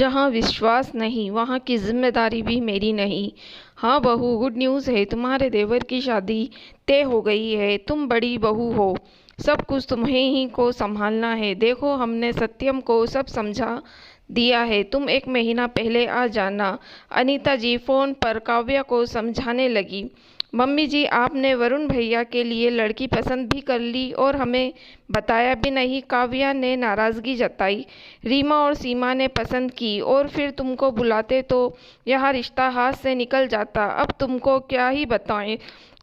जहाँ विश्वास नहीं वहाँ की जिम्मेदारी भी मेरी नहीं। हाँ बहू, गुड न्यूज़ है, तुम्हारे देवर की शादी तय हो गई है। तुम बड़ी बहू हो, सब कुछ तुम्हें ही को संभालना है। देखो, हमने सत्यम को सब समझा दिया है, तुम 1 महीना पहले आ जाना। अनीता जी फोन पर काव्या को समझाने लगी। मम्मी जी, आपने वरुण भैया के लिए लड़की पसंद भी कर ली और हमें बताया भी नहीं। काव्या ने नाराज़गी जताई। रीमा और सीमा ने पसंद की और फिर तुमको बुलाते तो यह रिश्ता हाथ से निकल जाता। अब तुमको क्या ही बताएं,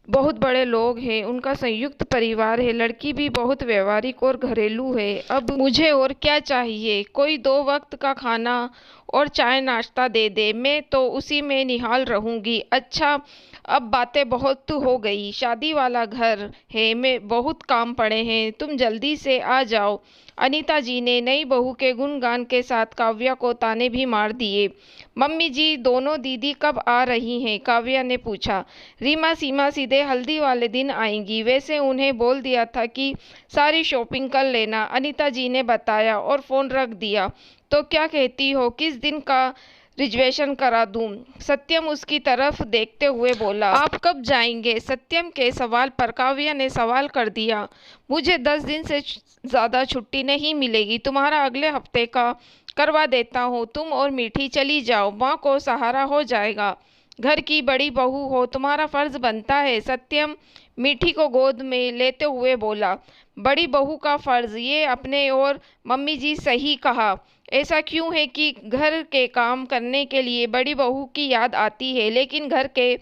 बहुत बड़े लोग हैं, उनका संयुक्त परिवार है, लड़की भी बहुत व्यवहारिक और घरेलू है। अब मुझे और क्या चाहिए? कोई 2 वक्त का खाना और चाय नाश्ता दे दे, मैं तो उसी में निहाल रहूंगी। अच्छा, अब बातें बहुत हो गई, शादी वाला घर है, मैं बहुत काम पड़े हैं, तुम जल्दी से आ जाओ। अनीता जी ने नई बहू के गुणगान के साथ काव्या को ताने भी मार दिए। मम्मी जी, दोनों दीदी कब आ रही हैं? काव्या ने पूछा। रीमा सीमा सीधे हल्दी वाले दिन आएंगी, वैसे उन्हें बोल दिया था कि सारी शॉपिंग कर लेना, अनीता जी ने बताया और फ़ोन रख दिया। तो क्या कहती हो, किस दिन का रिजर्वेशन करा दूं? सत्यम उसकी तरफ देखते हुए बोला। आप कब जाएंगे? सत्यम के सवाल पर काव्या ने सवाल कर दिया। मुझे 10 दिन से ज़्यादा छुट्टी नहीं मिलेगी, तुम्हारा अगले हफ्ते का करवा देता हूँ। तुम और मीठी चली जाओ, माँ को सहारा हो जाएगा। घर की बड़ी बहू हो, तुम्हारा फर्ज बनता है, सत्यम मीठी को गोद में लेते हुए बोला। बड़ी बहू का फर्ज, ये अपने और मम्मी जी सही कहा। ऐसा क्यों है कि घर के काम करने के लिए बड़ी बहू की याद आती है, लेकिन घर के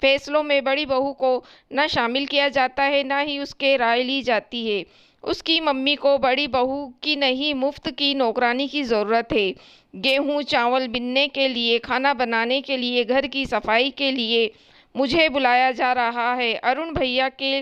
फैसलों में बड़ी बहू को न शामिल किया जाता है, न ही उसके राय ली जाती है। उसकी मम्मी को बड़ी बहू की नहीं, मुफ्त की नौकरानी की ज़रूरत है। गेहूँ चावल बिनने के लिए, खाना बनाने के लिए, घर की सफाई के लिए मुझे बुलाया जा रहा है। अरुण भैया के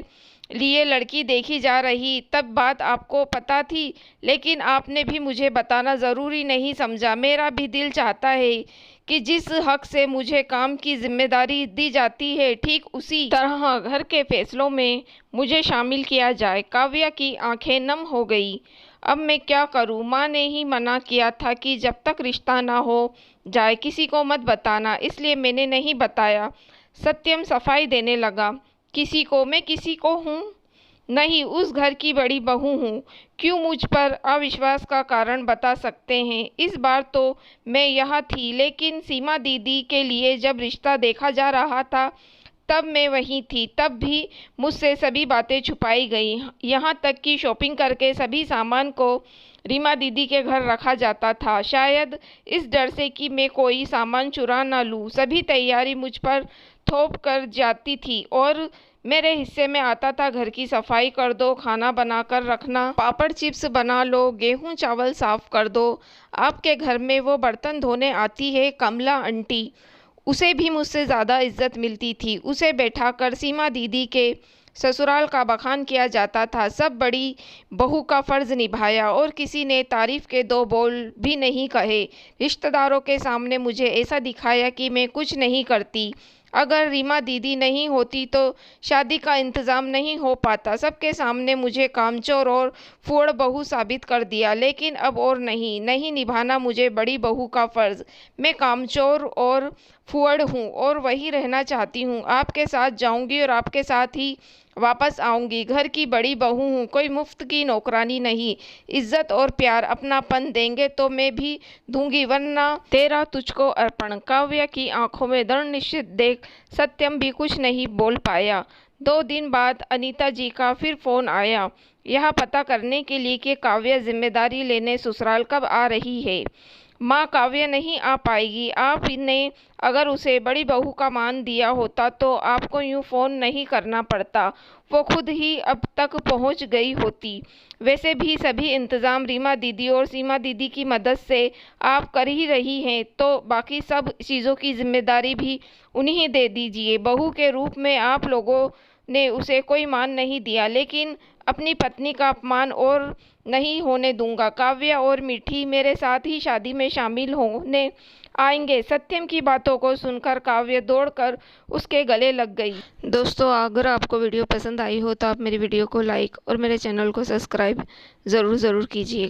लिए लड़की देखी जा रही, तब बात आपको पता थी, लेकिन आपने भी मुझे बताना ज़रूरी नहीं समझा। मेरा भी दिल चाहता है कि जिस हक से मुझे काम की जिम्मेदारी दी जाती है, ठीक उसी तरह घर के फैसलों में मुझे शामिल किया जाए। काव्या की आंखें नम हो गई। अब मैं क्या करूं? माँ ने ही मना किया था कि जब तक रिश्ता ना हो जाए किसी को मत बताना, इसलिए मैंने नहीं बताया। सत्यम सफाई देने लगा। किसी को? मैं किसी को हूँ? नहीं, उस घर की बड़ी बहू हूँ। क्यों? मुझ पर अविश्वास का कारण बता सकते हैं? इस बार तो मैं यहाँ थी, लेकिन सीमा दीदी के लिए जब रिश्ता देखा जा रहा था तब मैं वहीं थी। तब भी मुझसे सभी बातें छुपाई गई, यहाँ तक कि शॉपिंग करके सभी सामान को रीमा दीदी के घर रखा जाता था, शायद इस डर से कि मैं कोई सामान चुरा न लूँ। सभी तैयारी मुझ पर थोप कर जाती थी और मेरे हिस्से में आता था घर की सफाई कर दो, खाना बनाकर रखना, पापड़ चिप्स बना लो, गेहूं चावल साफ कर दो। आपके घर में वो बर्तन धोने आती है कमला आंटी, उसे भी मुझसे ज़्यादा इज्जत मिलती थी। उसे बैठाकर सीमा दीदी के ससुराल का बखान किया जाता था। सब बड़ी बहू का फर्ज निभाया और किसी ने तारीफ के 2 बोल भी नहीं कहे। रिश्तेदारों के सामने मुझे ऐसा दिखाया कि मैं कुछ नहीं करती। अगर रीमा दीदी नहीं होती तो शादी का इंतज़ाम नहीं हो पाता। सबके सामने मुझे कामचोर और फुअड़ बहू साबित कर दिया, लेकिन अब और नहीं निभाना मुझे बड़ी बहू का फ़र्ज़। मैं कामचोर और फुअड़ हूँ और वही रहना चाहती हूँ। आपके साथ जाऊँगी और आपके साथ ही वापस आऊँगी। घर की बड़ी बहू हूँ, कोई मुफ्त की नौकरानी नहीं। इज्जत और प्यार अपनापन देंगे तो मैं भी दूंगी, वरना तेरा तुझको अर्पण। काव्या की आंखों में दृढ़ निश्चय देख सत्यम भी कुछ नहीं बोल पाया। 2 दिन बाद अनीता जी का फिर फोन आया, यह पता करने के लिए कि काव्या जिम्मेदारी लेने ससुराल कब आ रही है। माँ, काव्या नहीं आ पाएगी। आपने अगर उसे बड़ी बहू का मान दिया होता तो आपको यूँ फ़ोन नहीं करना पड़ता, वो खुद ही अब तक पहुँच गई होती। वैसे भी सभी इंतज़ाम रीमा दीदी और सीमा दीदी की मदद से आप कर ही रही हैं, तो बाकी सब चीज़ों की जिम्मेदारी भी उन्हें दे दीजिए। बहू के रूप में आप लोगों ने उसे कोई मान नहीं दिया, लेकिन अपनी पत्नी का अपमान और नहीं होने दूंगा। काव्या और मीठी मेरे साथ ही शादी में शामिल होने आएंगे। सत्यम की बातों को सुनकर काव्य दौड़कर उसके गले लग गई। दोस्तों, अगर आपको वीडियो पसंद आई हो तो आप मेरी वीडियो को लाइक और मेरे चैनल को सब्सक्राइब ज़रूर कीजिएगा।